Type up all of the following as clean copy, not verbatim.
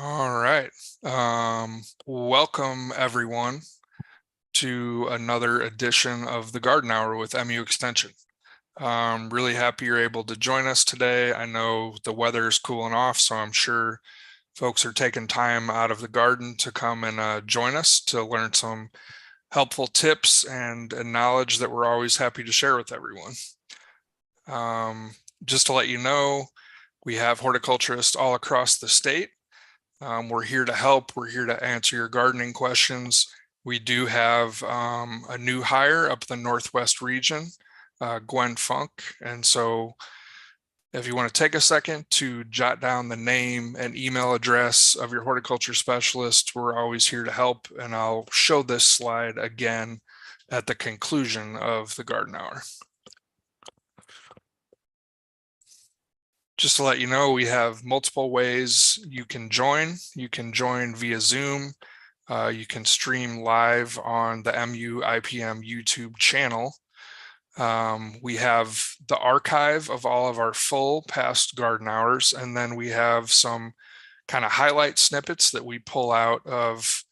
All right. Welcome everyone to another edition of the Garden Hour with MU Extension. Really happy you're able to join us today. I know the weather is cooling off, so I'm sure folks are taking time out of the garden to come and join us to learn some helpful tips and knowledge that we're always happy to share with everyone. Just to let you know, we have horticulturists all across the state. We're here to help. We're here to answer your gardening questions. We do have a new hire up in the Northwest region, Gwen Funk. And so if you want to take a second to jot down the name and email address of your horticulture specialist, we're always here to help. And I'll show this slide again at the conclusion of the garden hour. Just to let you know, we have multiple ways you can join. You can join via Zoom. You can stream live on the MU IPM YouTube channel. We have the archive of all of our full past garden hours, and then we have some kind of highlight snippets that we pull out of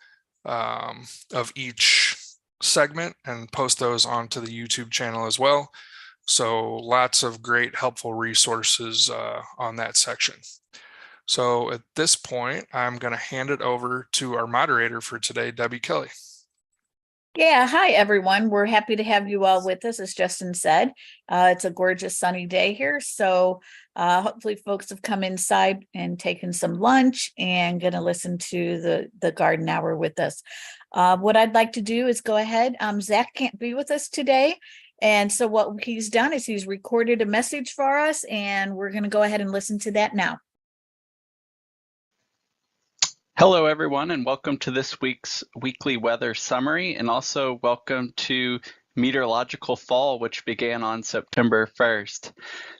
each segment and post those onto the YouTube channel as well. So lots of great helpful resources on that section. So at this point, I'm going to hand it over to our moderator for today, Debbie Kelly. Yeah, hi everyone. We're happy to have you all with us, as Justin said. It's a gorgeous sunny day here, so hopefully folks have come inside and taken some lunch and going to listen to the garden hour with us. What I'd like to do is go ahead. Zack can't be with us today, and so what he's done is he's recorded a message for us, and we're going to go ahead and listen to that now. Hello, everyone, and welcome to this week's weekly weather summary, and also welcome to meteorological fall, which began on September 1st.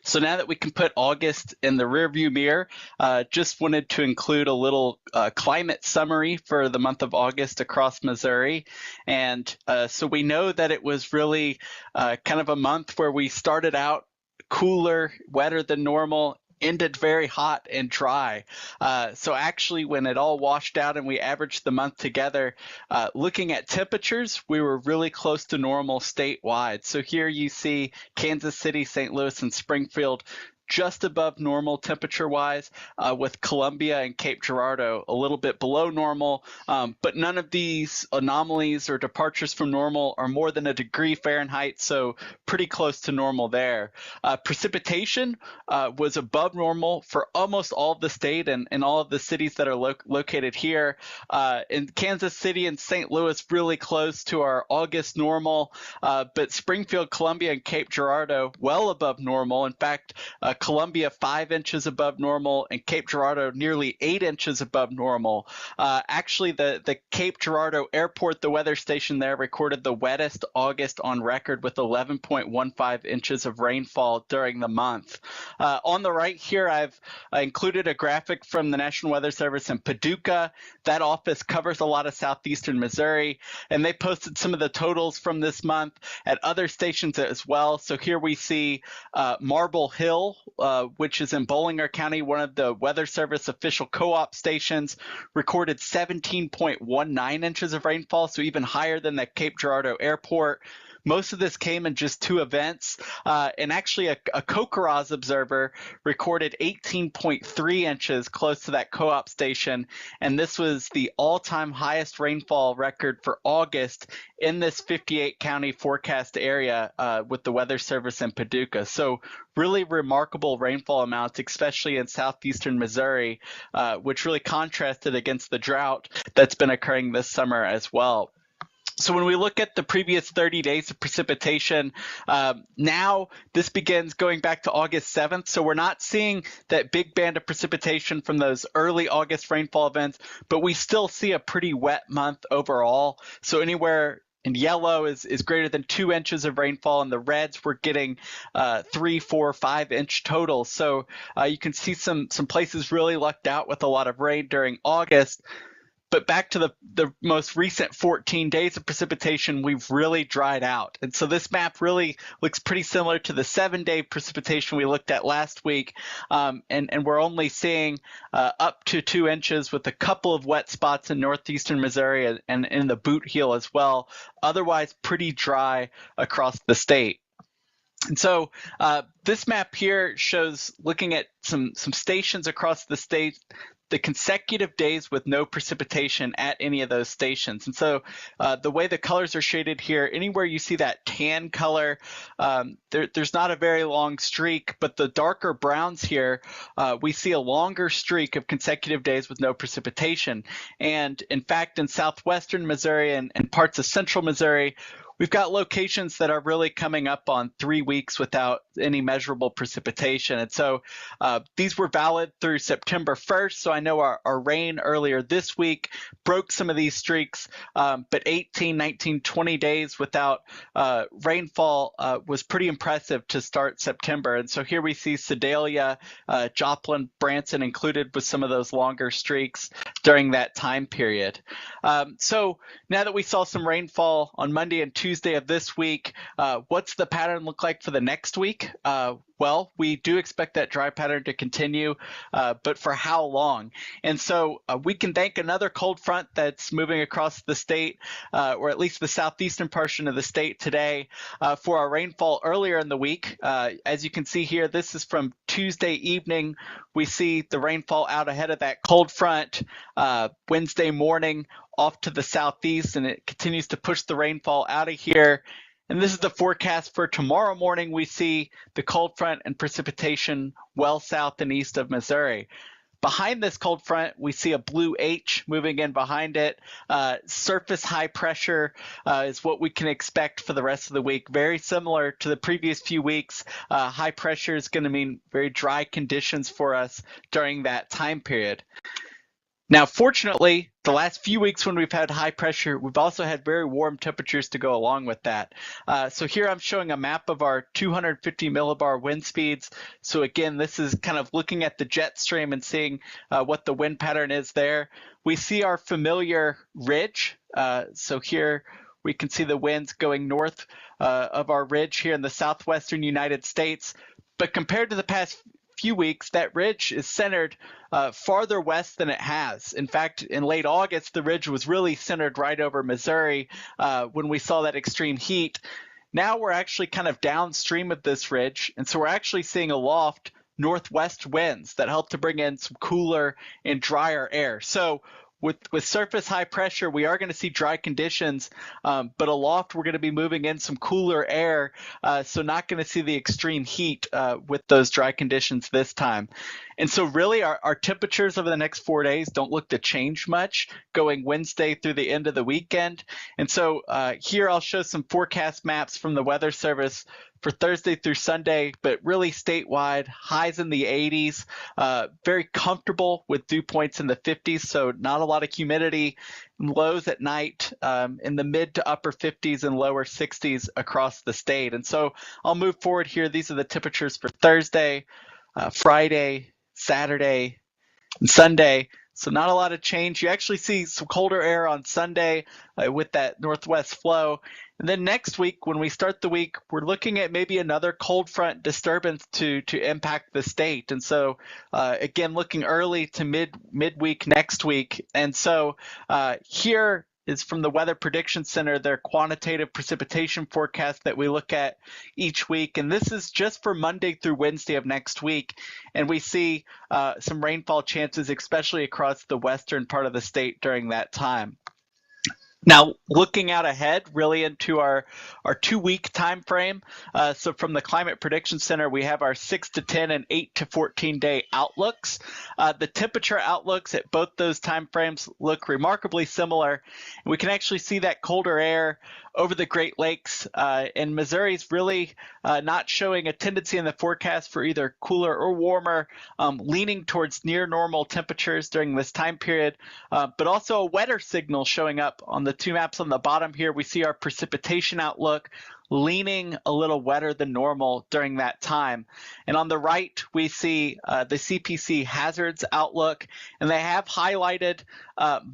So now that we can put August in the rearview mirror, just wanted to include a little climate summary for the month of August across Missouri. And so we know that it was really kind of a month where we started out cooler, wetter than normal, ended very hot and dry. So actually, when it all washed out and we averaged the month together, looking at temperatures, we were really close to normal statewide. So here you see Kansas City, St. Louis, and Springfield just above normal temperature-wise, with Columbia and Cape Girardeau a little bit below normal, but none of these anomalies or departures from normal are more than a degree Fahrenheit, so pretty close to normal there. Precipitation was above normal for almost all of the state and all of the cities that are located here. In Kansas City and St. Louis, really close to our August normal, but Springfield, Columbia, and Cape Girardeau well above normal. In fact, Columbia 5 inches above normal, and Cape Girardeau nearly 8 inches above normal. Actually, the Cape Girardeau airport, the weather station there, recorded the wettest August on record with 11.15 inches of rainfall during the month. On the right here, I've included a graphic from the National Weather Service in Paducah. That office covers a lot of southeastern Missouri, and they posted some of the totals from this month at other stations as well. So here we see Marble Hill, which is in Bollinger County, one of the Weather Service official co-op stations, recorded 17.19 inches of rainfall, so even higher than the Cape Girardeau airport. Most of this came in just 2 events, and actually a Kokoraz observer recorded 18.3 inches close to that co-op station, and this was the all-time highest rainfall record for August in this 58-county forecast area with the Weather Service in Paducah. So really remarkable rainfall amounts, especially in southeastern Missouri, which really contrasted against the drought that's been occurring this summer as well. So when we look at the previous 30 days of precipitation, now this begins going back to August 7th. So we're not seeing that big band of precipitation from those early August rainfall events, but we still see a pretty wet month overall. So anywhere in yellow is greater than 2 inches of rainfall, and the reds we're getting 3, 4, 5 inch totals. So you can see some places really lucked out with a lot of rain during August. But back to the most recent 14 days of precipitation, we've really dried out. And so this map really looks pretty similar to the 7-day precipitation we looked at last week. And we're only seeing up to 2 inches with a couple of wet spots in northeastern Missouri and in the Boot Heel as well. Otherwise, pretty dry across the state. And so this map here shows, looking at some stations across the state, the consecutive days with no precipitation at any of those stations. And so the way the colors are shaded here, anywhere you see that tan color, there's not a very long streak, but the darker browns here, we see a longer streak of consecutive days with no precipitation. And in fact, in southwestern Missouri and parts of central Missouri, we've got locations that are really coming up on 3 weeks without any measurable precipitation. And so these were valid through September 1st. So I know our rain earlier this week broke some of these streaks, but 18, 19, 20 days without rainfall was pretty impressive to start September. And so here we see Sedalia, Joplin, Branson included with some of those longer streaks during that time period. So now that we saw some rainfall on Monday and Tuesday of this week, what's the pattern look like for the next week? Well, we do expect that dry pattern to continue, but for how long? And so we can thank another cold front that's moving across the state, or at least the southeastern portion of the state today, for our rainfall earlier in the week. As you can see here, this is from Tuesday evening. We see the rainfall out ahead of that cold front. Wednesday morning off to the southeast, and it continues to push the rainfall out of here. And this is the forecast for tomorrow morning. We see the cold front and precipitation well south and east of Missouri. Behind this cold front, we see a blue H moving in behind it. Surface high pressure is what we can expect for the rest of the week. Very similar to the previous few weeks. High pressure is going to mean very dry conditions for us during that time period. Now, fortunately, the last few weeks when we've had high pressure, we've also had very warm temperatures to go along with that. So here I'm showing a map of our 250 millibar wind speeds. So again, this is kind of looking at the jet stream and seeing what the wind pattern is there. We see our familiar ridge. So here we can see the winds going north of our ridge here in the southwestern United States. But compared to the past few weeks, that ridge is centered farther west than it has. In fact, in late August, the ridge was really centered right over Missouri when we saw that extreme heat. Now we're actually kind of downstream of this ridge, and so we're actually seeing aloft northwest winds that help to bring in some cooler and drier air. So with surface high pressure, we are going to see dry conditions, but aloft we're going to be moving in some cooler air, so not going to see the extreme heat with those dry conditions this time. And so really our temperatures over the next 4 days don't look to change much going Wednesday through the end of the weekend. And so here I'll show some forecast maps from the Weather Service for Thursday through Sunday, but really statewide, highs in the 80s, very comfortable with dew points in the 50s, so not a lot of humidity, lows at night in the mid to upper 50s and lower 60s across the state. And so I'll move forward here. These are the temperatures for Thursday, Friday, Saturday, and Sunday. So not a lot of change. You actually see some colder air on Sunday with that northwest flow. And then next week, when we start the week, we're looking at maybe another cold front disturbance to impact the state. And so again, looking early to midweek next week. And so here is from the Weather Prediction Center, their quantitative precipitation forecast that we look at each week. And this is just for Monday through Wednesday of next week. And we see some rainfall chances, especially across the western part of the state during that time. Now, looking out ahead really into our 2-week time frame. So from the Climate Prediction Center, we have our 6 to 10 and 8 to 14 day outlooks. The temperature outlooks at both those time frames look remarkably similar. We can actually see that colder air over the Great Lakes, and Missouri's really not showing a tendency in the forecast for either cooler or warmer, leaning towards near normal temperatures during this time period, but also a wetter signal showing up on the two maps on the bottom here. We see our precipitation outlook leaning a little wetter than normal during that time. And on the right, we see the CPC hazards outlook, and they have highlighted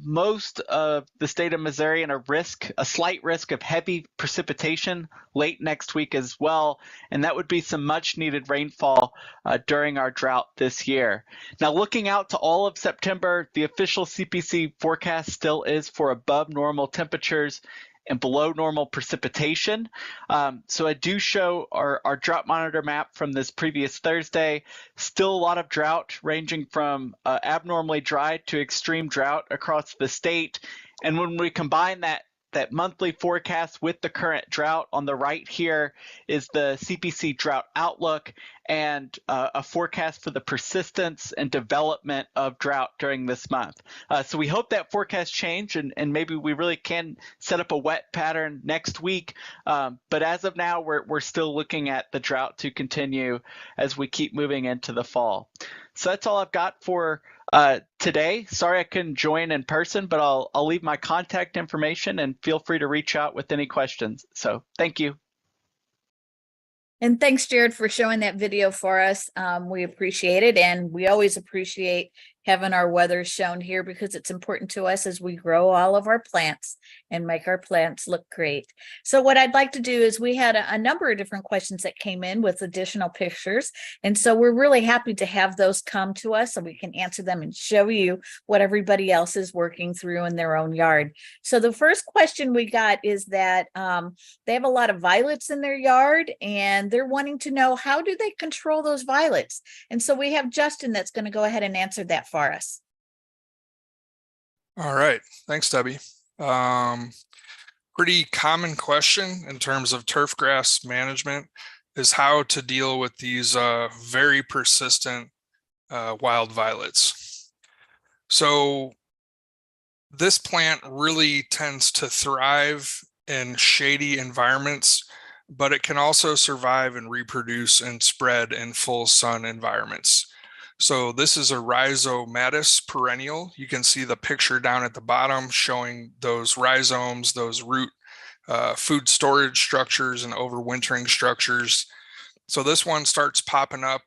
most of the state of Missouri and a slight risk of heavy precipitation late next week as well. And that would be some much needed rainfall during our drought this year. Now, looking out to all of September, the official CPC forecast still is for above normal temperatures and below normal precipitation. So I do show our drought monitor map from this previous Thursday. Still a lot of drought ranging from abnormally dry to extreme drought across the state. And when we combine that monthly forecast with the current drought, on the right here is the CPC drought outlook and a forecast for the persistence and development of drought during this month. So we hope that forecast change and maybe we really can set up a wet pattern next week. But as of now, we're still looking at the drought to continue as we keep moving into the fall. So that's all I've got for today. Sorry I couldn't join in person, but I'll leave my contact information and feel free to reach out with any questions. So thank you. And thanks, Jared, for showing that video for us. We appreciate it. And we always appreciate having our weather shown here because it's important to us as we grow all of our plants and make our plants look great. So what I'd like to do is we had a number of different questions that came in with additional pictures. And so we're really happy to have those come to us so we can answer them and show you what everybody else is working through in their own yard. So the first question we got is that they have a lot of violets in their yard and they're wanting to know, how do they control those violets? And so we have Justin that's going to go ahead and answer that for us. All right. Thanks, Debbie. Pretty common question in terms of turfgrass management is how to deal with these very persistent wild violets. So this plant really tends to thrive in shady environments, but it can also survive and reproduce and spread in full sun environments. So this is a rhizomatous perennial. You can see the picture down at the bottom showing those rhizomes, those root food storage structures and overwintering structures. So this one starts popping up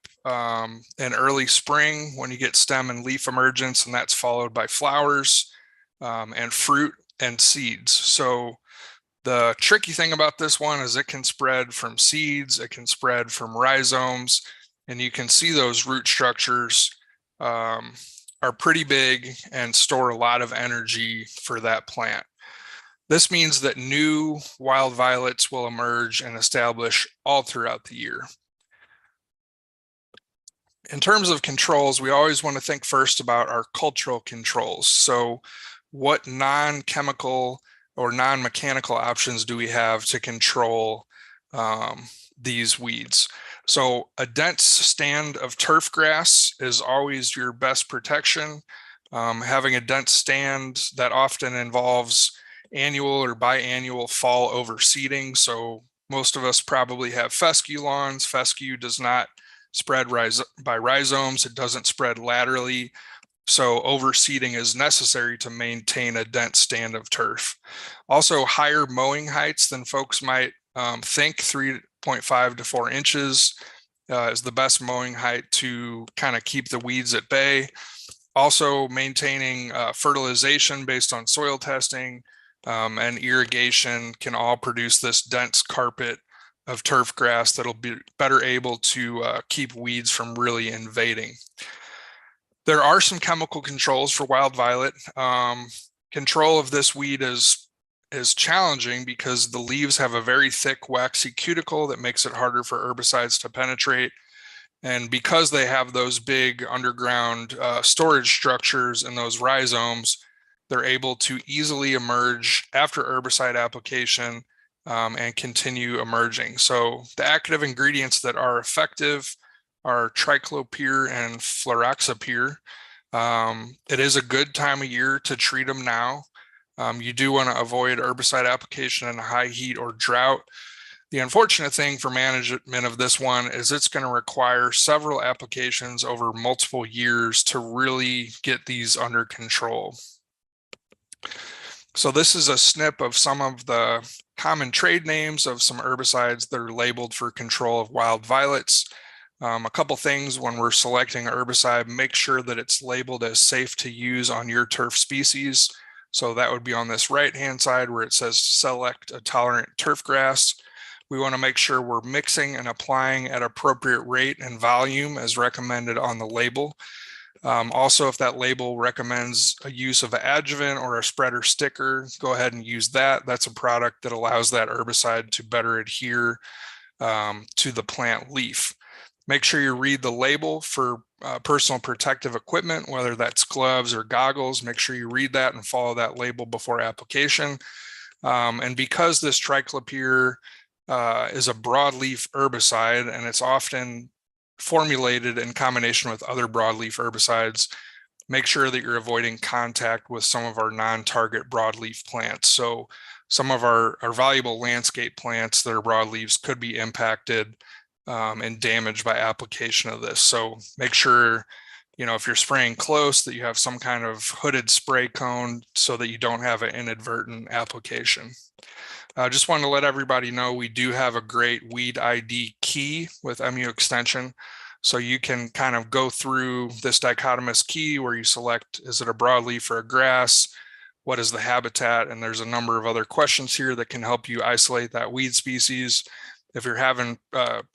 in early spring when you get stem and leaf emergence, and that's followed by flowers and fruit and seeds. So the tricky thing about this one is it can spread from seeds, it can spread from rhizomes, and you can see those root structures are pretty big and store a lot of energy for that plant. This means that new wild violets will emerge and establish all throughout the year. In terms of controls, we always want to think first about our cultural controls. So what non-chemical or non-mechanical options do we have to control these weeds? So a dense stand of turf grass is always your best protection. Having a dense stand that often involves annual or biannual fall overseeding. So most of us probably have fescue lawns. Fescue does not spread by rhizomes. It doesn't spread laterally. So overseeding is necessary to maintain a dense stand of turf. Also, higher mowing heights than folks might think, 3.5 to 4 inches is the best mowing height to kind of keep the weeds at bay. Also, maintaining fertilization based on soil testing and irrigation can all produce this dense carpet of turf grass that'll be better able to keep weeds from really invading. There are some chemical controls for wild violet. Control of this weed is challenging because the leaves have a very thick waxy cuticle that makes it harder for herbicides to penetrate. And because they have those big underground storage structures and those rhizomes, they're able to easily emerge after herbicide application and continue emerging. So the active ingredients that are effective are triclopyr and fluroxapyr. It is a good time of year to treat them now. You do want to avoid herbicide application in high heat or drought. The unfortunate thing for management of this one is it's going to require several applications over multiple years to really get these under control. So this is a snip of some of the common trade names of some herbicides that are labeled for control of wild violets. A couple things when we're selecting a herbicide, make sure that it's labeled as safe to use on your turf species. So that would be on this right-hand side where it says select a tolerant turf grass. We want to make sure we're mixing and applying at appropriate rate and volume as recommended on the label. Also, if that label recommends a use of an adjuvant or a spreader sticker, go ahead and use that. That's a product that allows that herbicide to better adhere to the plant leaf. Make sure you read the label for personal protective equipment, whether that's gloves or goggles. Make sure you read that and follow that label before application. And because this triclopyr is a broadleaf herbicide and it's often formulated in combination with other broadleaf herbicides, make sure that you're avoiding contact with some of our non-target broadleaf plants. So some of our valuable landscape plants that are broadleaves could be impacted and damaged by application of this. So make sure, if you're spraying close, that you have some kind of hooded spray cone so that you don't have an inadvertent application. Just wanted to let everybody know we do have a great weed ID key with MU Extension. So you can kind of go through this dichotomous key where you select, is it a broadleaf or a grass? What is the habitat? And there's a number of other questions here that can help you isolate that weed species. If you're having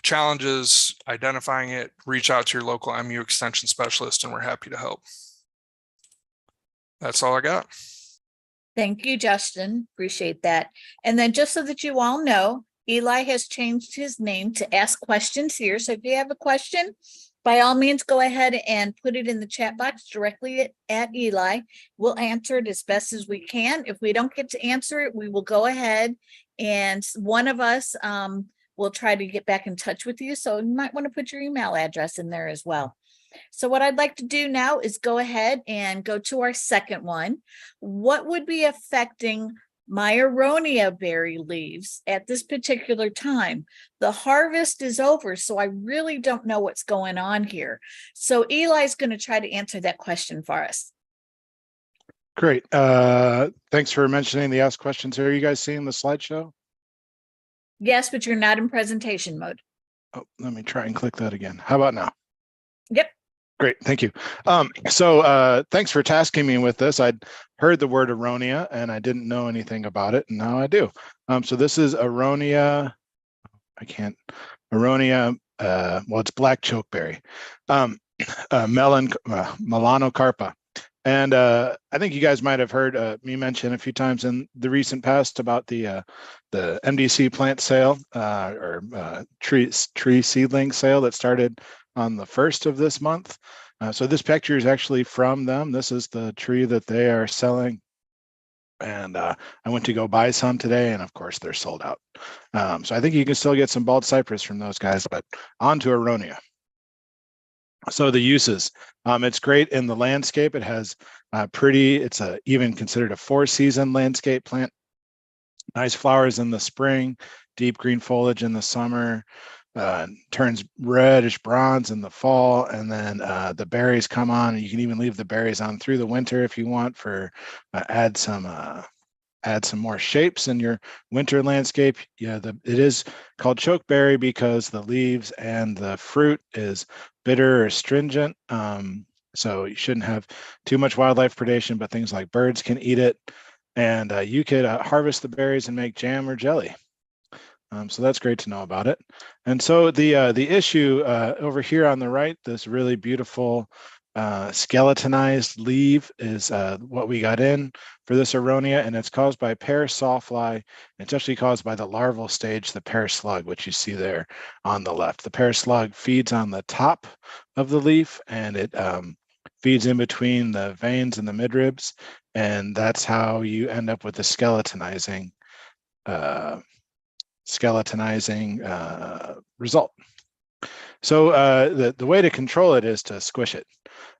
challenges identifying it, reach out to your local MU Extension specialist and we're happy to help. That's all I got. Thank you, Justin. Appreciate that. And then just so that you all know, Eli has changed his name to ask questions here. So if you have a question, by all means, go ahead and put it in the chat box directly at Eli. We'll answer it as best as we can. If we don't get to answer it, we will go ahead and one of us will try to get back in touch with you. So you might want to put your email address in there as well. So what I'd like to do now is go ahead and go to our second one. What would be affecting my Aronia berry leaves at this particular time? The harvest is over, so I really don't know what's going on here. So Eli's going to try to answer that question for us. Great. Thanks for mentioning the ask questions here. Are you guys seeing the slideshow? Yes, but you're not in presentation mode. Oh, let me try and click that again. How about now? Yep. Great, thank you. So thanks for tasking me with this. I'd heard the word Aronia and I didn't know anything about it, and now I do. So this is Aronia, Aronia, well, it's black chokeberry, Melanocarpa. And I think you guys might have heard me mention a few times in the recent past about the MDC plant sale or tree seedling sale that started on the 1st of this month. So this picture is actually from them. This is the tree that they are selling. And I went to go buy some today, and of course they're sold out. So I think you can still get some bald cypress from those guys, but on to Aronia. So the uses, it's great in the landscape. It has it's even considered a 4-season landscape plant. Nice flowers in the spring, deep green foliage in the summer, turns reddish bronze in the fall, and then the berries come on, and you can even leave the berries on through the winter if you want for add some more shapes in your winter landscape. Yeah, it is called chokeberry because the leaves and the fruit is bitter or astringent. So you shouldn't have too much wildlife predation, but things like birds can eat it. And you could harvest the berries and make jam or jelly. So that's great to know about it. And so the issue over here on the right, this really beautiful skeletonized leaf is what we got in for this Aronia, and it's caused by pear sawfly. It's actually caused by the larval stage, the pear slug, which you see there on the left. The pear slug feeds on the top of the leaf, and it feeds in between the veins and the midribs, and that's how you end up with the skeletonizing result. So the way to control it is to squish it.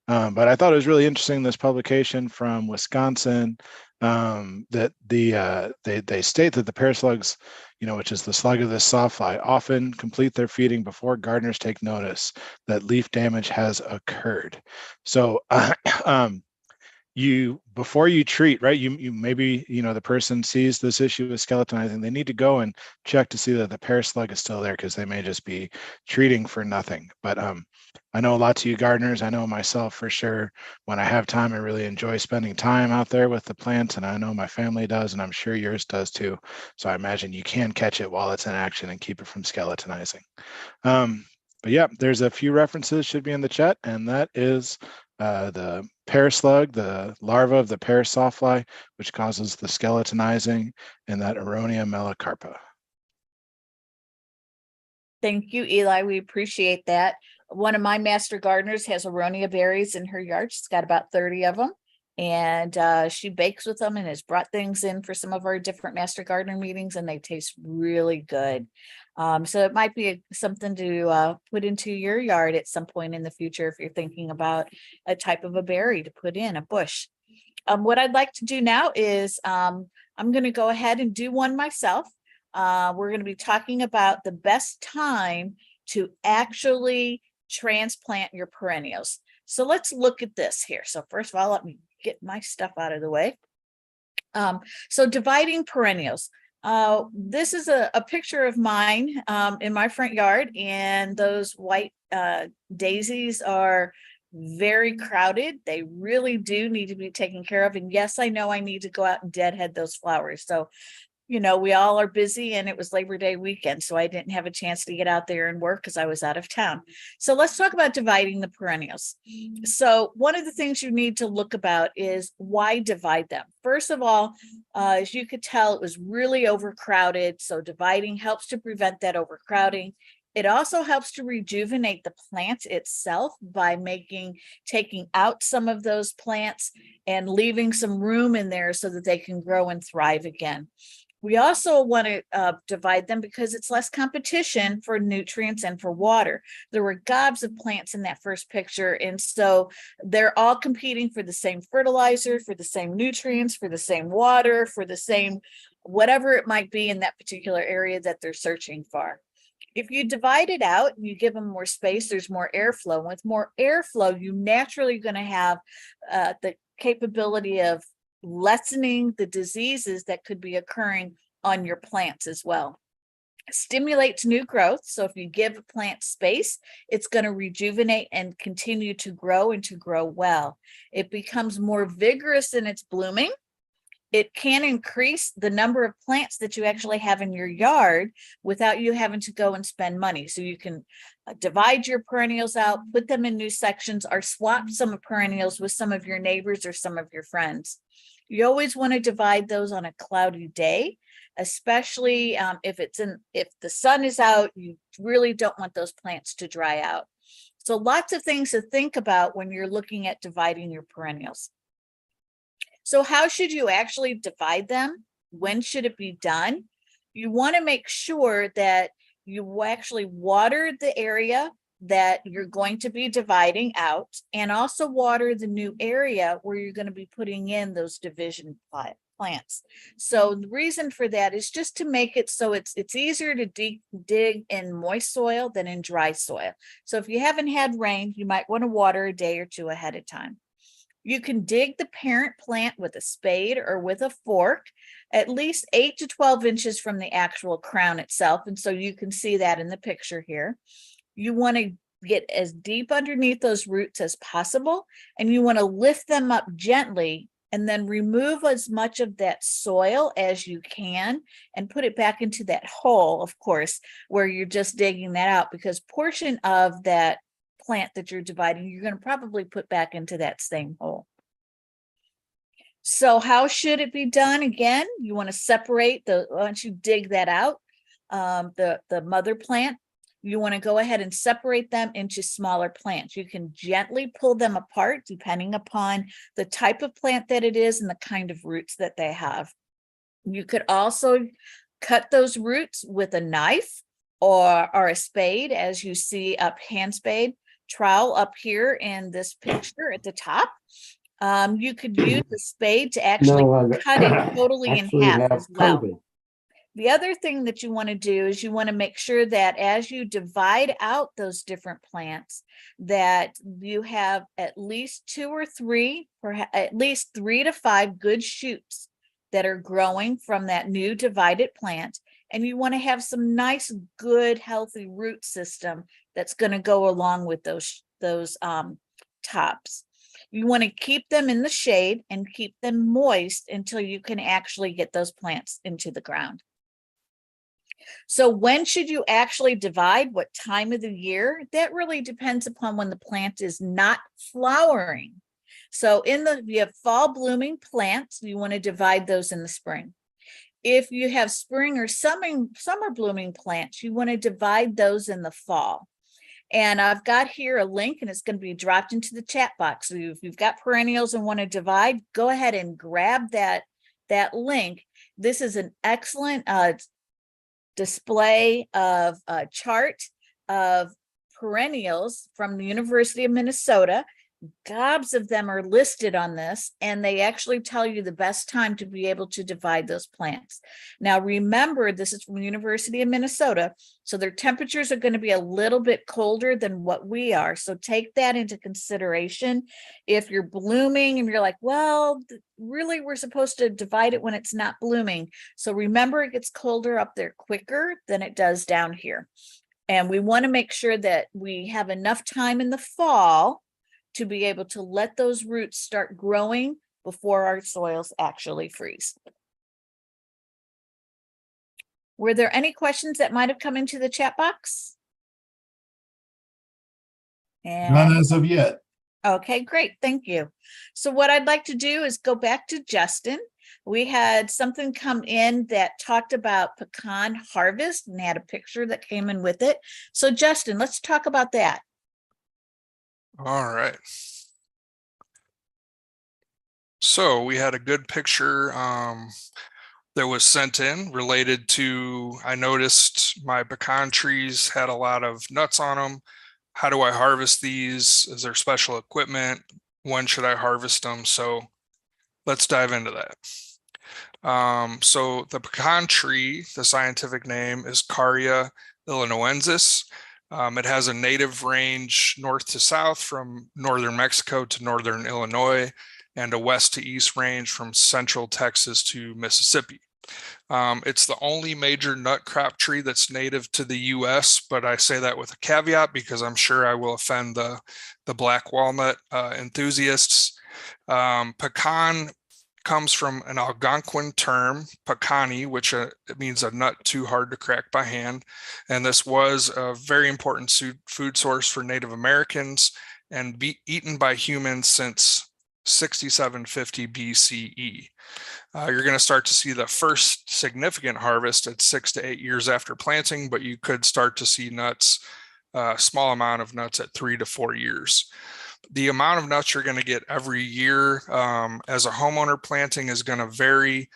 But I thought it was really interesting, this publication from Wisconsin, that they state that the pear slugs, which is the slug of this sawfly, often complete their feeding before gardeners take notice that leaf damage has occurred. So before you treat, right, you maybe, the person sees this issue with skeletonizing, they need to go and check to see that the pear slug is still there, because they may just be treating for nothing. But I know lots of you gardeners, I know myself for sure, when I have time, I really enjoy spending time out there with the plants, and I know my family does, and I'm sure yours does too. So I imagine you can catch it while it's in action and keep it from skeletonizing. But yeah, there's a few references should be in the chat, and that is the pear slug, the larva of the pear sawfly, which causes the skeletonizing, and that Aronia Melanocarpa. Thank you, Eli. We appreciate that. One of my master gardeners has Aronia berries in her yard. She's got about 30 of them, and she bakes with them and has brought things in for some of our different master gardener meetings, and they taste really good. So it might be something to put into your yard at some point in the future if you're thinking about a type of a berry to put in a bush. What I'd like to do now is I'm going to go ahead and do one myself. We're going to be talking about the best time to actually transplant your perennials. So let's look at this here. So first of all, let me get my stuff out of the way. So dividing perennials. This is a picture of mine in my front yard, and those white daisies are very crowded. They really do need to be taken care of. And yes, I know I need to go out and deadhead those flowers. So, we all are busy, and it was Labor Day weekend, so I didn't have a chance to get out there and work because I was out of town. So let's talk about dividing the perennials. So one of the things you need to look about is why divide them. First of all, as you could tell, it was really overcrowded. So dividing helps to prevent that overcrowding. It also helps to rejuvenate the plant itself by taking out some of those plants and leaving some room in there so that they can grow and thrive again. We also want to divide them because it's less competition for nutrients and for water. There were gobs of plants in that first picture, and so they're all competing for the same fertilizer, for the same nutrients, for the same water, for the same whatever it might be in that particular area that they're searching for. If you divide it out and you give them more space, there's more airflow. With more airflow, you naturally going to have the capability of lessening the diseases that could be occurring on your plants as well. Stimulates new growth. So if you give a plant space, it's going to rejuvenate and continue to grow and to grow well. It becomes more vigorous in its blooming. It can increase the number of plants that you actually have in your yard without you having to go and spend money. So you can divide your perennials out, put them in new sections, or swap some perennials with some of your neighbors or some of your friends. You always want to divide those on a cloudy day, especially if the sun is out. You really don't want those plants to dry out. So lots of things to think about when you're looking at dividing your perennials. So how should you actually divide them? When should it be done? You want to make sure that you actually water the area that you're going to be dividing out, and also water the new area where you're going to be putting in those division plants. So the reason for that is just to make it so it's easier to dig in moist soil than in dry soil. So if you haven't had rain, you might want to water a day or two ahead of time. You can dig the parent plant with a spade or with a fork, at least 8 to 12 inches from the actual crown itself. And so you can see that in the picture here. You want to get as deep underneath those roots as possible, and you want to lift them up gently and then remove as much of that soil as you can and put it back into that hole, of course, where you're just digging that out, because portion of that plant that you're dividing, you're going to probably put back into that same hole. So how should it be done? Again, you want to separate once you dig that out, the mother plant, you want to go ahead and separate them into smaller plants. You can gently pull them apart depending upon the type of plant that it is and the kind of roots that they have. You could also cut those roots with a knife or a spade, as you see up, hand spade, trowel up here in this picture at the top. You could use the spade to actually cut it totally in half as well. The other thing that you want to do is you want to make sure that as you divide out those different plants, that you have at least 2 or 3, perhaps at least 3 to 5 good shoots that are growing from that new divided plant. And you want to have some nice, good, healthy root system that's going to go along with those tops. You want to keep them in the shade and keep them moist until you can actually get those plants into the ground. So when should you actually divide? What time of the year? That really depends upon when the plant is not flowering. So if you have fall blooming plants, you want to divide those in the spring. If you have spring or summer blooming plants, you want to divide those in the fall. And I've got here a link, and it's going to be dropped into the chat box. So if you've got perennials and want to divide, go ahead and grab that link. This is an excellent display of a chart of perennials from the University of Minnesota. Gobs of them are listed on this, and they actually tell you the best time to be able to divide those plants. Now, remember, this is from the University of Minnesota, so their temperatures are going to be a little bit colder than what we are. So take that into consideration. If you're blooming and you're like, well, really, we're supposed to divide it when it's not blooming. So remember, it gets colder up there quicker than it does down here. And we want to make sure that we have enough time in the fall to be able to let those roots start growing before our soils actually freeze. Were there any questions that might have come into the chat box? None as of yet. Okay, great. Thank you. So what I'd like to do is go back to Justin. We had something come in that talked about pecan harvest and had a picture that came in with it. So Justin, let's talk about that. All right. So we had a good picture that was sent in related to, I noticed my pecan trees had a lot of nuts on them. How do I harvest these? Is there special equipment? When should I harvest them? So let's dive into that. So the pecan tree, the scientific name is Carya illinoensis. It has a native range north to south from northern Mexico to northern Illinois, and a west to east range from central Texas to Mississippi. It's the only major nut crop tree that's native to the US, but I say that with a caveat because I'm sure I will offend the black walnut enthusiasts. Pecan comes from an Algonquin term, pecani, which it means a nut too hard to crack by hand. And this was a very important food source for Native Americans and be eaten by humans since 6750 BCE. You're going to start to see the first significant harvest at 6 to 8 years after planting, but you could start to see nuts, a small amount of nuts at 3 to 4 years. The amount of nuts you're going to get every year as a homeowner planting is going to vary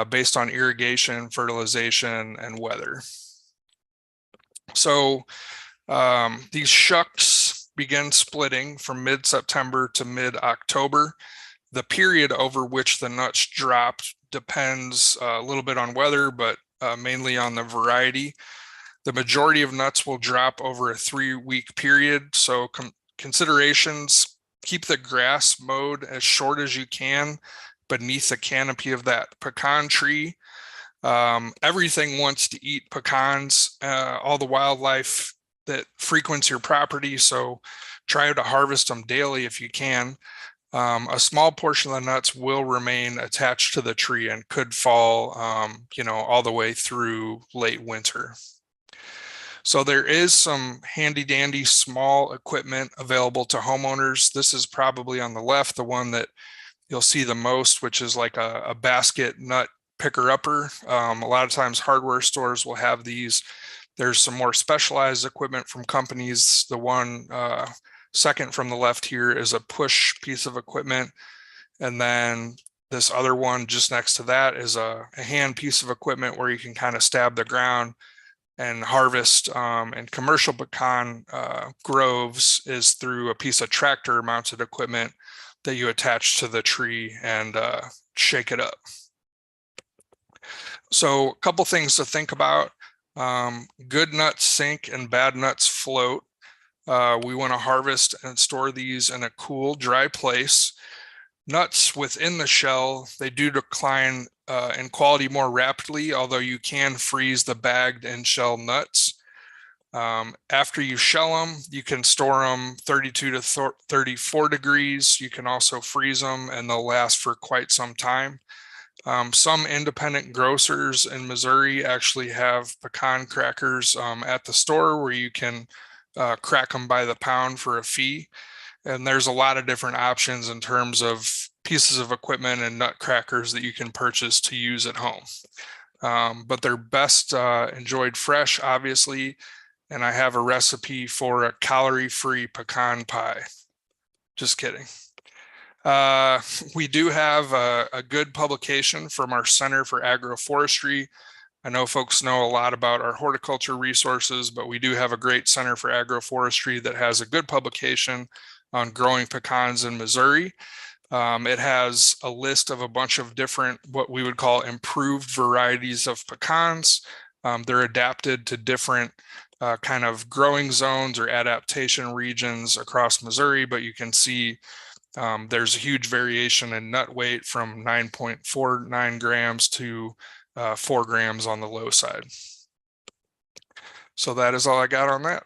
based on irrigation, fertilization, and weather. So these shucks begin splitting from mid-September to mid-October. The period over which the nuts drop depends a little bit on weather, but mainly on the variety. The majority of nuts will drop over a 3-week period. So considerations: keep the grass mowed as short as you can beneath the canopy of that pecan tree. Everything wants to eat pecans, all the wildlife that frequents your property. So try to harvest them daily if you can. A small portion of the nuts will remain attached to the tree and could fall, all the way through late winter. So there is some handy dandy small equipment available to homeowners. This is probably on the left, the one that you'll see the most, which is like a basket nut picker-upper. A lot of times hardware stores will have these. There's some more specialized equipment from companies. The one second from the left here is a push piece of equipment. And then this other one just next to that is a hand piece of equipment where you can kind of stab the ground and harvest. And commercial pecan groves is through a piece of tractor mounted equipment that you attach to the tree and shake it up. So a couple things to think about. Good nuts sink and bad nuts float. We want to harvest and store these in a cool, dry place. Nuts within the shell, they do decline in quality more rapidly, although you can freeze the bagged and shell nuts. After you shell them, you can store them 32 to 34 degrees. You can also freeze them and they'll last for quite some time. Some independent grocers in Missouri actually have pecan crackers at the store where you can crack them by the pound for a fee. And there's a lot of different options in terms of pieces of equipment and nut crackers that you can purchase to use at home. But they're best enjoyed fresh, obviously. And I have a recipe for a calorie-free pecan pie. Just kidding. We do have a good publication from our Center for Agroforestry. I know folks know a lot about our horticulture resources, but we do have a great Center for Agroforestry that has a good publication on growing pecans in Missouri. It has a list of a bunch of different, what we would call improved varieties of pecans. They're adapted to different kind of growing zones or adaptation regions across Missouri, but you can see there's a huge variation in nut weight from 9.49 grams to 4 grams on the low side. So that is all I got on that.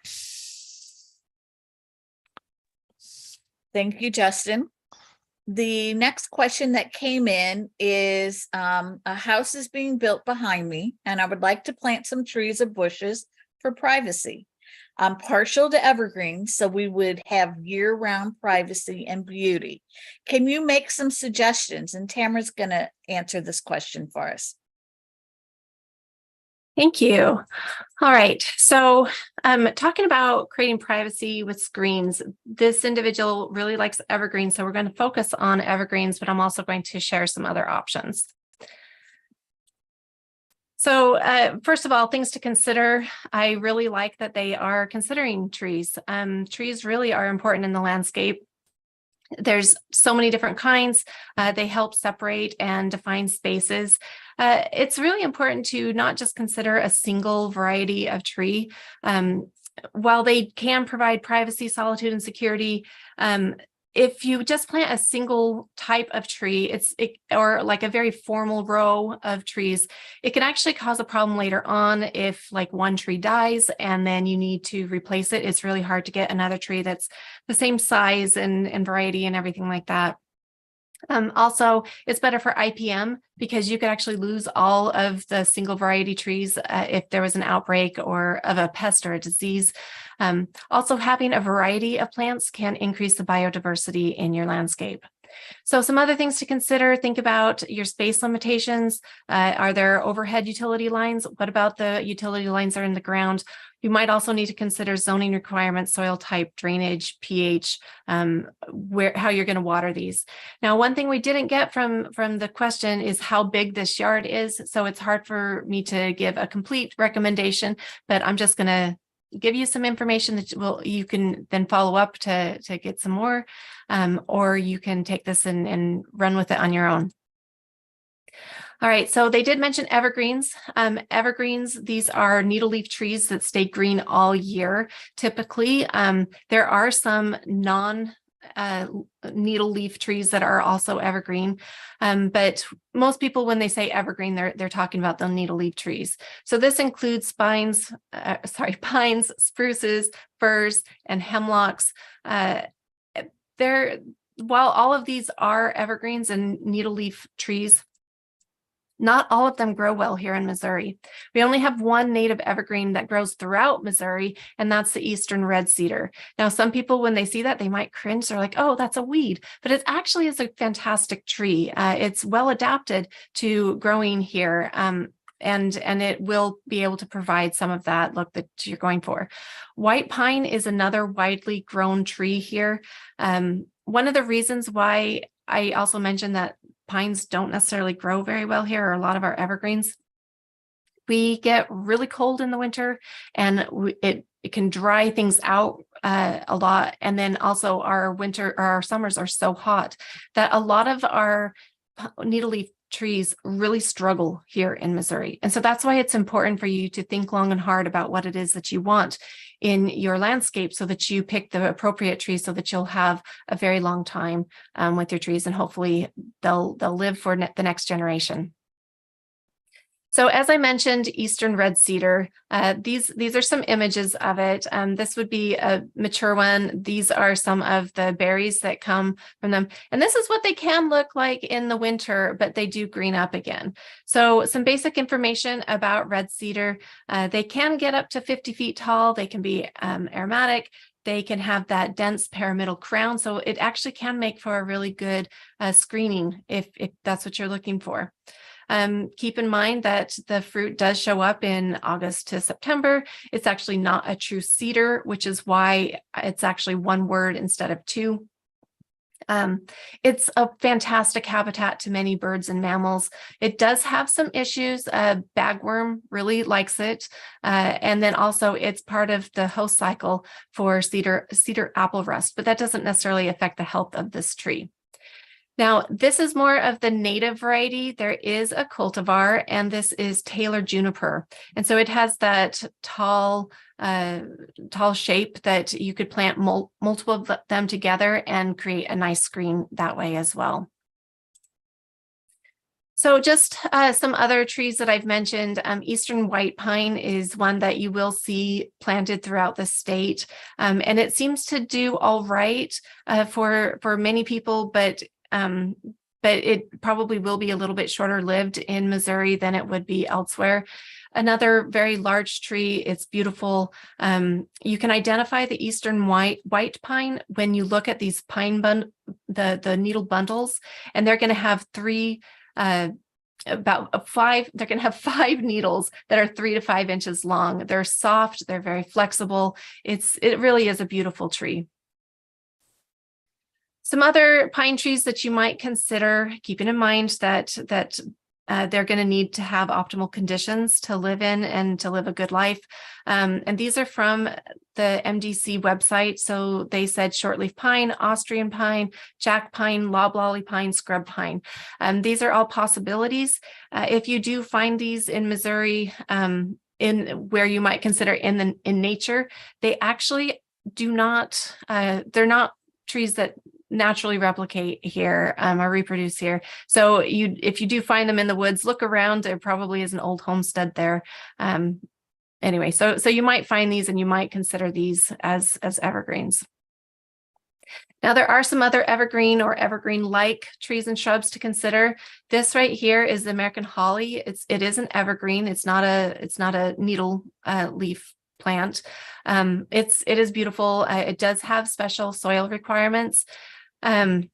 Thank you, Justin. The next question that came in is, a house is being built behind me, and I would like to plant some trees or bushes for privacy. I'm partial to evergreens, so we would have year-round privacy and beauty. Can you make some suggestions? And Tamara's going to answer this question for us. Thank you. All right. So talking about creating privacy with screens, this individual really likes evergreens. So we're going to focus on evergreens, but I'm also going to share some other options. So first of all, things to consider. I really like that they are considering trees. Trees really are important in the landscape. There's so many different kinds. They help separate and define spaces. It's really important to not just consider a single variety of tree. While they can provide privacy, solitude, and security, if you just plant a single type of tree, or like a very formal row of trees, it can actually cause a problem later on if like one tree dies and then you need to replace it. It's really hard to get another tree that's the same size and variety and everything like that. Also, it's better for IPM because you could actually lose all of the single variety trees if there was an outbreak or of a pest or a disease. Also, having a variety of plants can increase the biodiversity in your landscape. So some other things to consider, think about your space limitations. Are there overhead utility lines? What about the utility lines that are in the ground? You might also need to consider zoning requirements, soil type, drainage, pH, how you're going to water these. Now, one thing we didn't get from the question is how big this yard is. So it's hard for me to give a complete recommendation, but I'm just going to give you some information that you can then follow up to get some more, or you can take this and run with it on your own. All right, so they did mention evergreens. Evergreens, these are needle leaf trees that stay green all year. Typically, there are some needle leaf trees that are also evergreen, but most people, when they say evergreen, they're talking about the needle leaf trees. So this includes pines, spruces, firs, and hemlocks. While all of these are evergreens and needle leaf trees, not all of them grow well here in Missouri. We only have one native evergreen that grows throughout Missouri, and that's the eastern red cedar. Now, some people, when they see that, they might cringe. They're like, oh, that's a weed. But it actually is a fantastic tree. It's well adapted to growing here, and it will be able to provide some of that look that you're going for. White pine is another widely grown tree here. One of the reasons why I also mentioned that pines don't necessarily grow very well here, or a lot of our evergreens, we get really cold in the winter, and it can dry things out a lot. And then also our summers are so hot that a lot of our needle leaf trees really struggle here in Missouri. And so that's why it's important for you to think long and hard about what it is that you want in your landscape, so that you pick the appropriate trees so that you'll have a very long time with your trees, and hopefully they'll live for the next generation. So as I mentioned, Eastern red cedar, these are some images of it. This would be a mature one. These are some of the berries that come from them. And this is what they can look like in the winter, but they do green up again. So some basic information about red cedar. They can get up to 50 feet tall. They can be aromatic. They can have that dense pyramidal crown. So it actually can make for a really good screening if that's what you're looking for. Keep in mind that the fruit does show up in August to September. It's actually not a true cedar, which is why it's actually one word instead of two. It's a fantastic habitat to many birds and mammals. It does have some issues. Bagworm really likes it. And then also it's part of the host cycle for cedar apple rust, but that doesn't necessarily affect the health of this tree. Now, this is more of the native variety. There is a cultivar, and this is Taylor juniper. And so it has that tall shape that you could plant multiple of them together and create a nice screen that way as well. So just some other trees that I've mentioned. Eastern white pine is one that you will see planted throughout the state. And it seems to do all right for many people, but it probably will be a little bit shorter lived in Missouri than it would be elsewhere. Another very large tree. It's beautiful. You can identify the Eastern white pine when you look at these pine the needle bundles, and they're going to have they're going to have 5 needles that are 3 to 5 inches long. They're soft. They're very flexible. It really is a beautiful tree. Some other pine trees that you might consider, keeping in mind that they're going to need to have optimal conditions to live in and to live a good life. And these are from the MDC website. So they said shortleaf pine, Austrian pine, jack pine, loblolly pine, scrub pine. These are all possibilities. If you do find these in Missouri, in where you might consider in nature, they actually do not. They're not trees that naturally replicate here or reproduce here. So if you do find them in the woods, look around. There probably is an old homestead there. Anyway, so you might find these, and you might consider these as evergreens. Now, there are some other evergreen or evergreen-like trees and shrubs to consider. This right here is the American holly. It is an evergreen. It's not a needle leaf plant. It is beautiful. It does have special soil requirements. And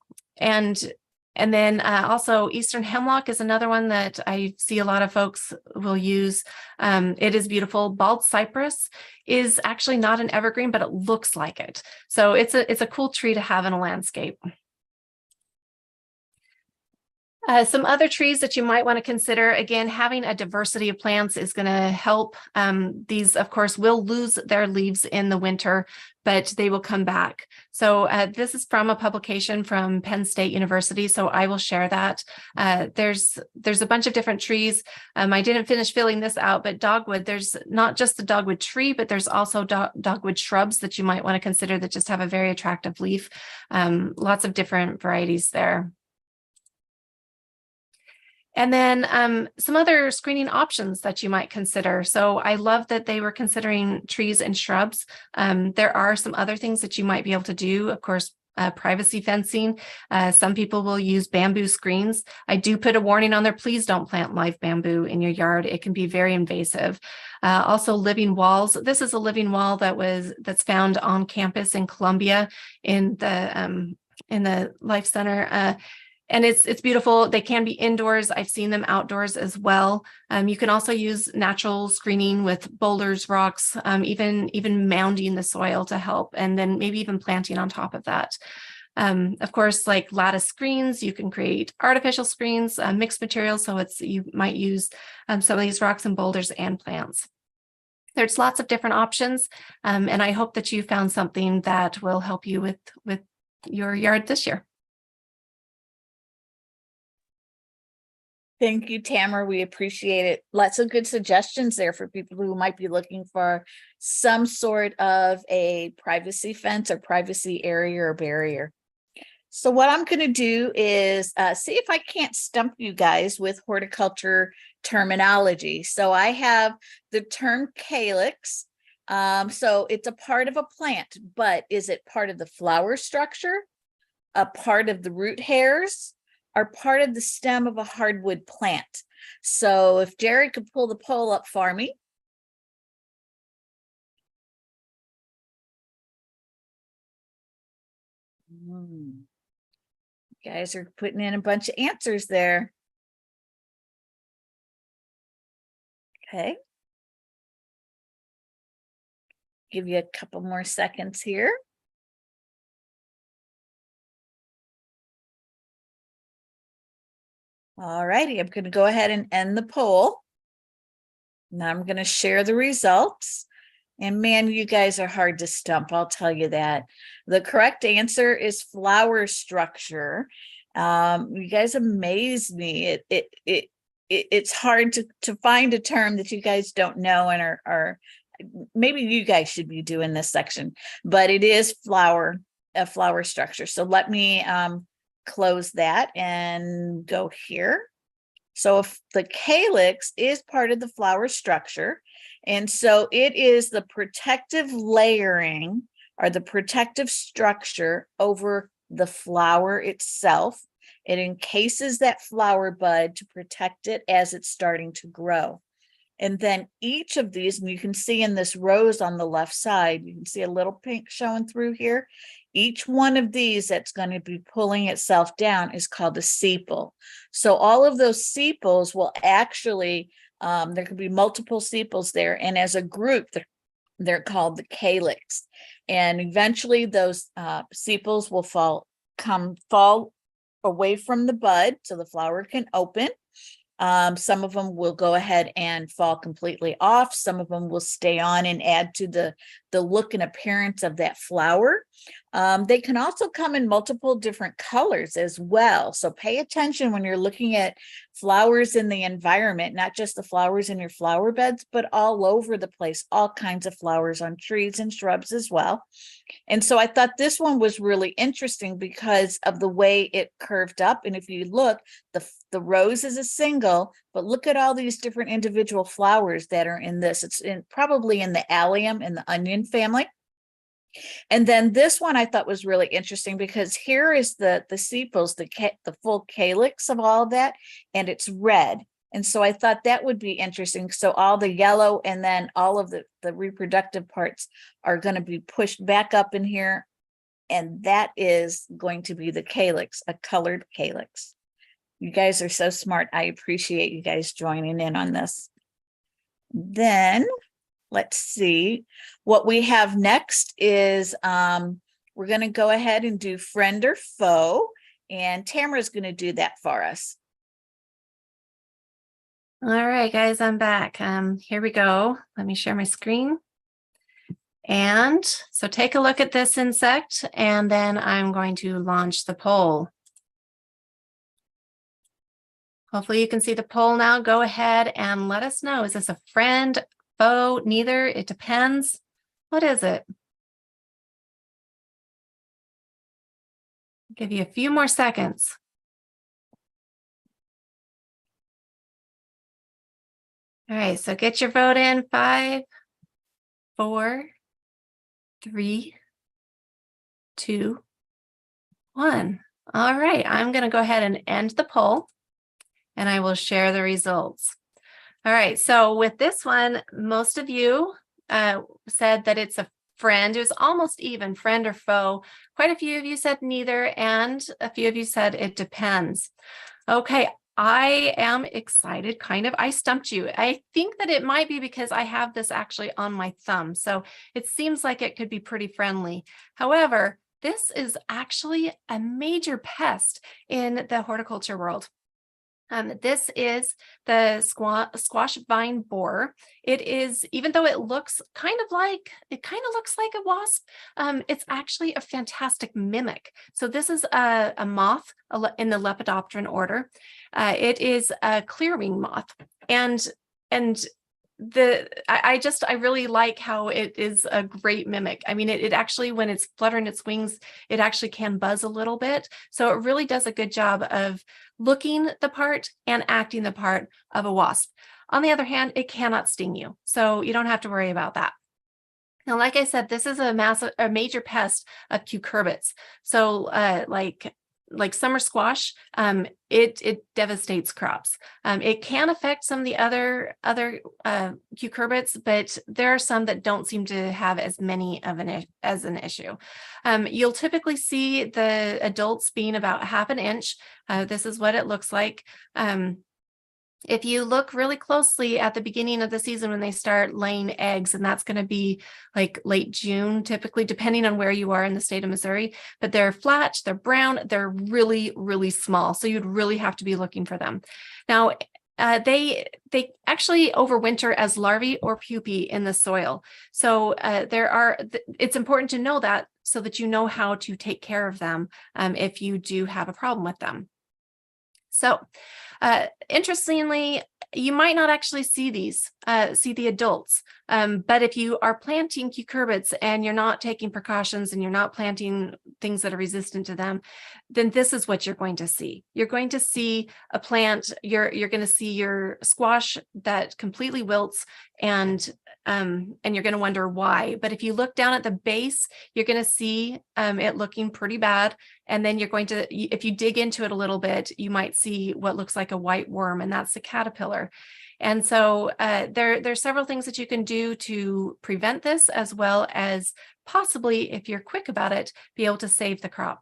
then also Eastern hemlock is another one that I see a lot of folks will use. It is beautiful. Bald cypress is actually not an evergreen, but it looks like it. So it's a cool tree to have in a landscape. Some other trees that you might want to consider, again, having a diversity of plants is going to help. These, of course, will lose their leaves in the winter, but they will come back. So this is from a publication from Penn State University, so I will share that. There's a bunch of different trees. I didn't finish filling this out, but dogwood, there's not just the dogwood tree, but there's also dogwood shrubs that you might want to consider that just have a very attractive leaf. Lots of different varieties there. And then some other screening options that you might consider. So I love that they were considering trees and shrubs. There are some other things that you might be able to do. Of course, privacy fencing. Some people will use bamboo screens. I do put a warning on there. Please don't plant live bamboo in your yard. It can be very invasive. Also living walls. This is a living wall that's found on campus in Columbia in the Life Center. And it's beautiful. They can be indoors. I've seen them outdoors as well. You can also use natural screening with boulders, rocks, even mounding the soil to help, and then maybe even planting on top of that. Of course, like lattice screens, you can create artificial screens, mixed materials. So you might use some of these rocks and boulders and plants. There's lots of different options. And I hope that you found something that will help you with your yard this year. Thank you, Tamara. We appreciate it. Lots of good suggestions there for people who might be looking for some sort of a privacy fence or privacy area or barrier. So what I'm going to do is see if I can't stump you guys with horticulture terminology. So I have the term calyx. So it's a part of a plant, but is it part of the flower structure, a part of the root hairs, or part of the stem of a hardwood plant? So if Jared could pull the poll up for me. You guys are putting in a bunch of answers there. Okay. Give you a couple more seconds here. All righty, I'm going to go ahead and end the poll. Now I'm going to share the results. And man, you guys are hard to stump, I'll tell you that. The correct answer is flower structure. You guys amaze me. It's hard to find a term that you guys don't know and are maybe you guys should be doing this section, but it is a flower structure. So let me close that and go here. So if the calyx is part of the flower structure, and so it is the protective layering or the protective structure over the flower itself. It encases that flower bud to protect it as it's starting to grow. And then each of these, and you can see in this rose on the left side, you can see a little pink showing through here. Each one of these that's going to be pulling itself down is called a sepal. So all of those sepals will actually, there could be multiple sepals there. And as a group, they're called the calyx. And eventually those sepals will fall away from the bud so the flower can open. Some of them will go ahead and fall completely off. Some of them will stay on and add to the look and appearance of that flower. They can also come in multiple different colors as well. So pay attention when you're looking at flowers in the environment, not just the flowers in your flower beds, but all over the place, all kinds of flowers on trees and shrubs as well. And so I thought this one was really interesting because of the way it curved up. And if you look, the rose is a single, but look at all these different individual flowers that are in this. It's probably in the allium and the onion family. And then this one I thought was really interesting because here is the sepals, the full calyx of all of that, and it's red. And so I thought that would be interesting. So all the yellow and then all of the reproductive parts are going to be pushed back up in here. And that is going to be the calyx, a colored calyx. You guys are so smart. I appreciate you guys joining in on this. Then let's see what we have next is we're going to go ahead and do friend or foe, and Tamara's going to do that for us. All right, guys, I'm back. Here we go. Let me share my screen. And so take a look at this insect, and then I'm going to launch the poll. Hopefully you can see the poll now. Go ahead and let us know. Is this a friend, foe, neither? It depends. What is it? I'll give you a few more seconds. All right, so get your vote in. 5, 4, 3, 2, 1. All right, I'm going to go ahead and end the poll, and I will share the results. All right, so with this one, most of you said that it's a friend. It was almost even, friend or foe. Quite a few of you said neither, and a few of you said it depends. Okay, I am excited, kind of. I stumped you. I think that it might be because I have this actually on my thumb, so it seems like it could be pretty friendly. However, this is actually a major pest in the horticulture world. This is the squash vine borer. It is, even though it looks kind of looks like a wasp, it's actually a fantastic mimic. So this is a moth in the Lepidopteran order. It is a clearwing moth, and I really like how it is a great mimic. I mean, it actually, when it's fluttering its wings, it actually can buzz a little bit. So it really does a good job of looking the part and acting the part of a wasp. On the other hand, it cannot sting you, so you don't have to worry about that. Now, like I said, this is a major pest of cucurbits. So like summer squash, it devastates crops. It can affect some of the other cucurbits, but there are some that don't seem to have as many of an issue. You'll typically see the adults being about 1/2 inch. This is what it looks like. If you look really closely at the beginning of the season when they start laying eggs, and that's going to be like late June, typically, depending on where you are in the state of Missouri, but they're flat, they're brown, they're really, really small. So you'd really have to be looking for them. Now, they actually overwinter as larvae or pupae in the soil. So it's important to know that so that you know how to take care of them if you do have a problem with them. So interestingly, you might not actually see the adults, but if you are planting cucurbits and you're not taking precautions and you're not planting things that are resistant to them, then this is what you're going to see. You're going to see a plant, you're going to see your squash that completely wilts, and you're going to wonder why. But if you look down at the base, you're going to see it looking pretty bad. And then you're going to, if you dig into it a little bit, you might see what looks like a white worm, and that's the caterpillar. And so there's several things that you can do to prevent this, as well as possibly, if you're quick about it, be able to save the crop.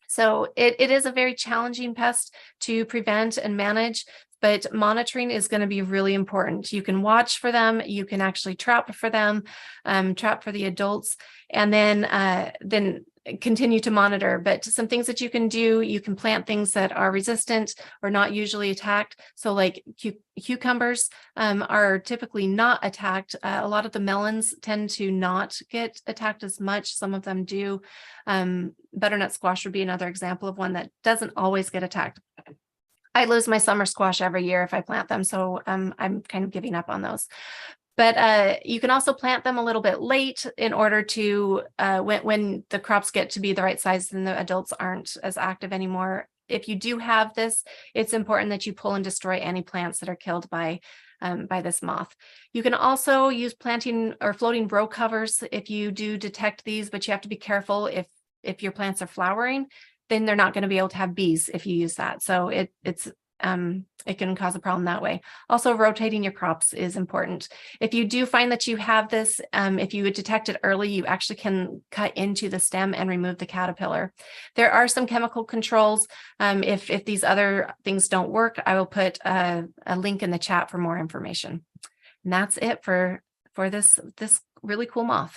So it is a very challenging pest to prevent and manage, but monitoring is going to be really important. You can watch for them, you can actually trap for them, trap for the adults, and then continue to monitor. But some things that you can do, you can plant things that are resistant or not usually attacked. So like cucumbers are typically not attacked. A lot of the melons tend to not get attacked as much. Some of them do. Butternut squash would be another example of one that doesn't always get attacked. I lose my summer squash every year if I plant them, so I'm kind of giving up on those. But you can also plant them a little bit late in order to, when the crops get to be the right size and the adults aren't as active anymore. If you do have this, it's important that you pull and destroy any plants that are killed by this moth. You can also use planting or floating row covers if you do detect these, but you have to be careful if your plants are flowering, then they're not going to be able to have bees if you use that. So it can cause a problem that way. Also, rotating your crops is important. If you do find that you have this, if you would detect it early, you actually can cut into the stem and remove the caterpillar. There are some chemical controls. If these other things don't work, I will put a link in the chat for more information. And that's it for this really cool moth.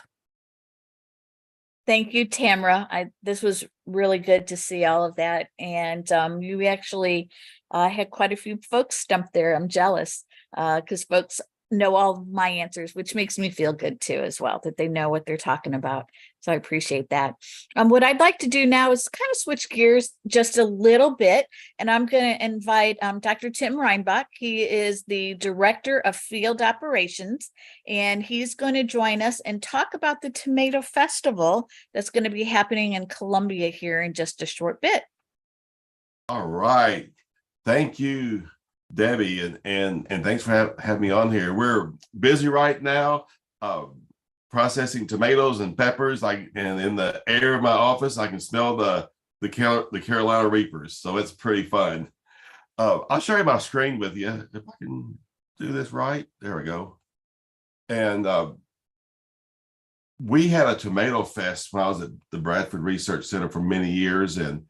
Thank you, Tamra. This was really good to see all of that. And you actually had quite a few folks stumped there. I'm jealous because folks know all of my answers, which makes me feel good too, as well, that they know what they're talking about. So I appreciate that. What I'd like to do now is kind of switch gears just a little bit, and I'm going to invite Dr. Tim Reinbach. He is the Director of Field Operations, and he's going to join us and talk about the Tomato Festival that's going to be happening in Columbia here in just a short bit. All right. Thank you, Debbie, and thanks for having me on here. We're busy right now processing tomatoes and peppers. And in the air of my office, I can smell the Carolina Reapers, so it's pretty fun. I'll share my screen with you if I can do this right. There we go. And we had a tomato fest when I was at the Bradford Research Center for many years, and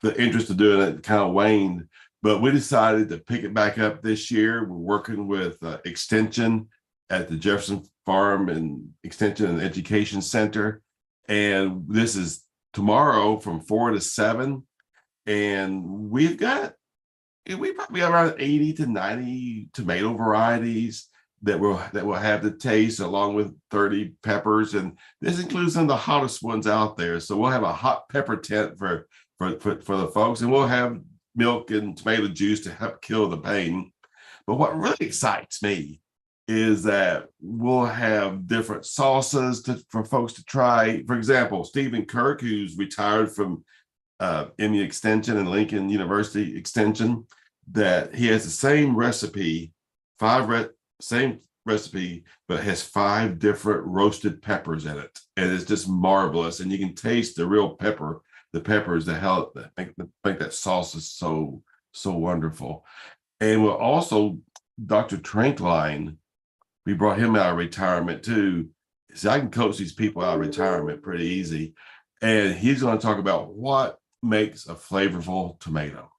the interest of doing it kind of waned. But we decided to pick it back up this year. We're working with Extension at the Jefferson Farm and Extension and Education Center. And this is tomorrow from 4 to 7. and we probably have around 80 to 90 tomato varieties that will have the taste, along with 30 peppers, and this includes some of the hottest ones out there. So we'll have a hot pepper tent for the folks, and we'll have milk and tomato juice to help kill the pain. But what really excites me is that we'll have different salsas for folks to try. For example, Stephen Kirk, who's retired from MU Extension and Lincoln University Extension, that he has the same recipe, same recipe, but has 5 different roasted peppers in it, and it's just marvelous. And you can taste the real pepper, the peppers that help make that salsa so wonderful. And we'll also, Dr. Trankline, we brought him out of retirement too. So I can coach these people out of retirement pretty easy. And he's going to talk about what makes a flavorful tomato.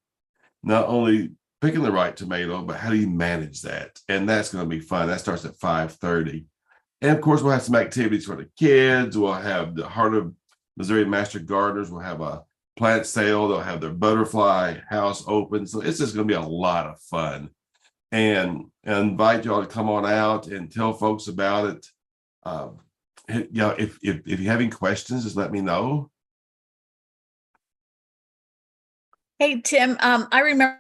Not only picking the right tomato, but how do you manage that? And that's going to be fun. That starts at 5:30. And of course, we'll have some activities for the kids. We'll have the Heart of Missouri Master Gardeners. We'll have a plant sale. They'll have their butterfly house open. So it's just going to be a lot of fun. And I invite y'all to come on out and tell folks about it. If you have any questions, just let me know. Hey, Tim, I remember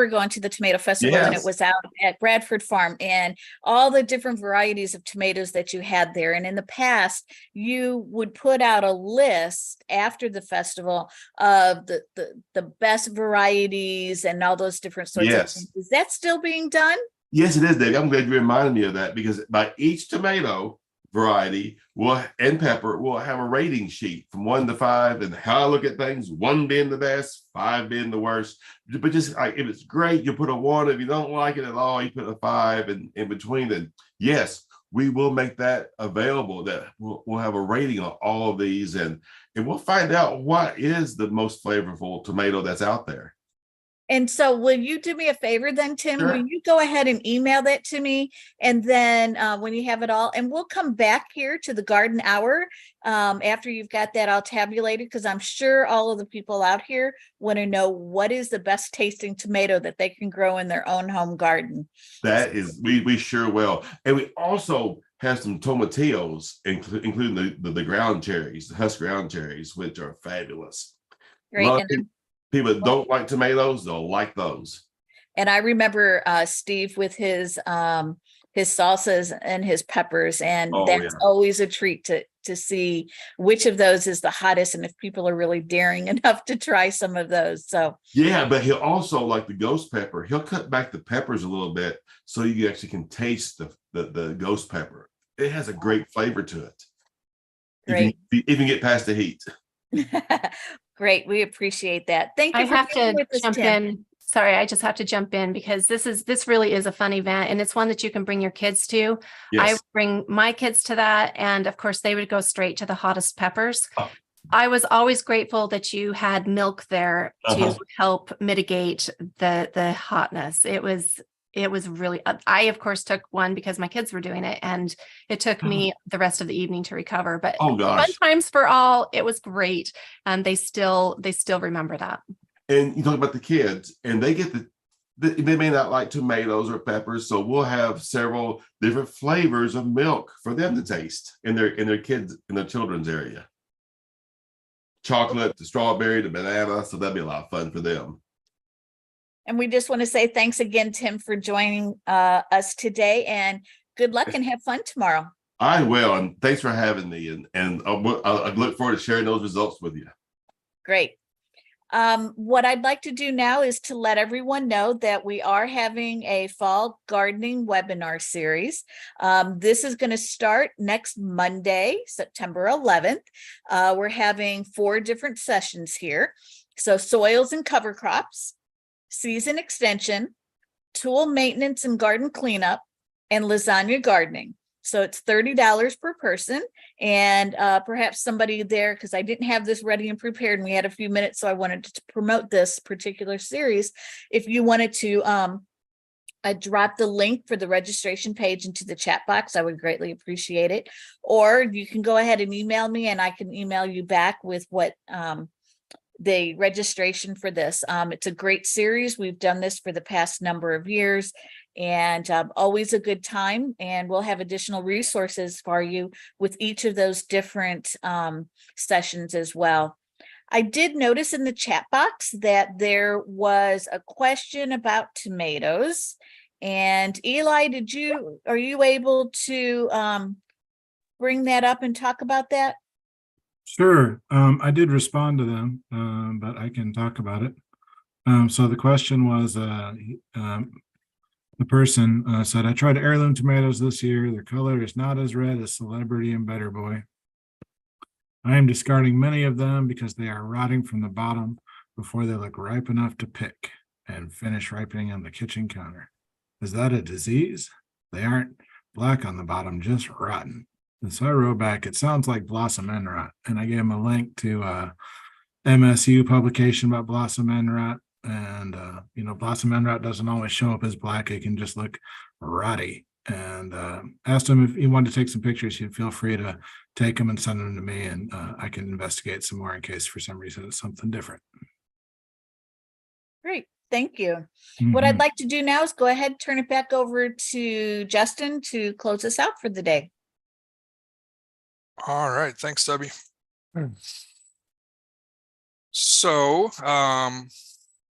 going to the tomato festival and it was out at Bradford Farm, and all the different varieties of tomatoes that you had there. And in the past, you would put out a list after the festival of the best varieties and all those different sorts of things. Is that still being done? Yes, it is, Dave. I'm glad you reminded me of that, because by each tomato variety and pepper, we'll have a rating sheet from 1 to 5, and how I look at things, 1 being the best, 5 being the worst. But just like, if it's great, you put a 1. If you don't like it at all, you put a 5, and in between. And yes, we will make that available, that we'll have a rating on all of these, and we'll find out what is the most flavorful tomato that's out there. And so will you do me a favor then, Tim? Sure. Will you go ahead and email that to me? And then when you have it all, and we'll come back here to the garden hour after you've got that all tabulated, because I'm sure all of the people out here want to know what is the best tasting tomato that they can grow in their own home garden. That is, we sure will. And we also have some tomatillos, including the ground cherries, the husk ground cherries, which are fabulous. Great. People that don't like tomatoes, they'll like those. And I remember Steve with his salsas and his peppers, and that's always a treat to see which of those is the hottest, and if people are really daring enough to try some of those. So yeah, but he'll also, like the ghost pepper, he'll cut back the peppers a little bit so you actually can taste the ghost pepper. It has a great flavor to it. Great. If you can get past the heat. Great. We appreciate that. Thank you. I have to jump in. Sorry, I just have to jump in because this really is a fun event, and it's one that you can bring your kids to. Yes. I bring my kids to that, and of course they would go straight to the hottest peppers. Oh. I was always grateful that you had milk there to help mitigate the hotness. It was really, I of course took one because my kids were doing it, and it took me the rest of the evening to recover, but fun times for all. It was great. And they still remember that. And you talk about the kids, and they get they may not like tomatoes or peppers. So we'll have several different flavors of milk for them to taste in their kids, in their children's area. Chocolate, the strawberry, the banana. So that'd be a lot of fun for them. And we just want to say thanks again, Tim, for joining us today, and good luck and have fun tomorrow. I will. And thanks for having me. And I look forward to sharing those results with you. Great. What I'd like to do now is to let everyone know that we are having a fall gardening webinar series. This is going to start next Monday, September 11th. We're having 4 different sessions here. So soils and cover crops, season extension, tool maintenance and garden cleanup, and lasagna gardening. So it's $30 per person, and perhaps somebody there, because I didn't have this ready and prepared and we had a few minutes, so I wanted to promote this particular series. If you wanted to drop the link for the registration page into the chat box, I would greatly appreciate it. Or you can go ahead and email me, and I can email you back with what the registration for this. It's a great series. We've done this for the past number of years, and always a good time. And we'll have additional resources for you with each of those different sessions as well. I did notice in the chat box that there was a question about tomatoes. And Eli, are you able to bring that up and talk about that? Sure. I did respond to them, but I can talk about it. So the question was, the person said, I tried heirloom tomatoes this year. Their color is not as red as Celebrity and Better Boy. I am discarding many of them because they are rotting from the bottom before they look ripe enough to pick and finish ripening on the kitchen counter. Is that a disease? They aren't black on the bottom, just rotten. And so I wrote back, it sounds like blossom end rot. And I gave him a link to a MSU publication about blossom end rot. And, blossom end rot doesn't always show up as black. It can just look rotty. And asked him if he wanted to take some pictures, he'd feel free to take them and send them to me. And I can investigate some more in case for some reason it's something different. Great. Thank you. What I'd like to do now is go ahead and turn it back over to Justin to close us out for the day. All right. Thanks, Debbie. So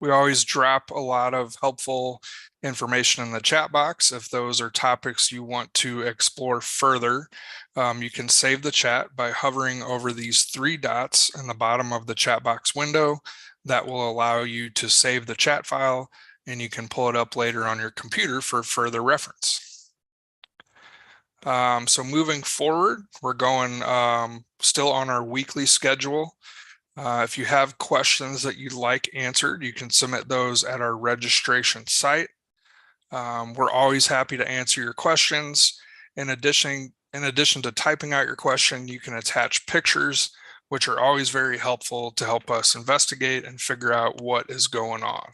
we always drop a lot of helpful information in the chat box. If those are topics you want to explore further, you can save the chat by hovering over these three dots in the bottom of the chat box window. That will allow you to save the chat file, and you can pull it up later on your computer for further reference. So moving forward, we're going still on our weekly schedule. If you have questions that you'd like answered, you can submit those at our registration site. We're always happy to answer your questions. In addition to typing out your question, you can attach pictures, which are always very helpful to help us investigate and figure out what is going on.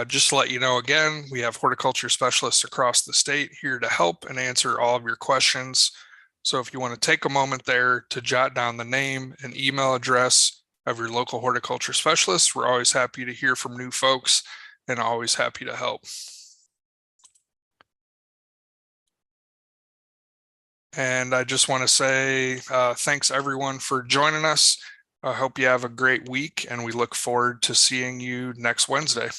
Just to let you know, again, we have horticulture specialists across the state here to help and answer all of your questions. So if you want to take a moment there to jot down the name and email address of your local horticulture specialist, we're always happy to hear from new folks and always happy to help. And I just want to say thanks everyone for joining us. I hope you have a great week, and we look forward to seeing you next Wednesday.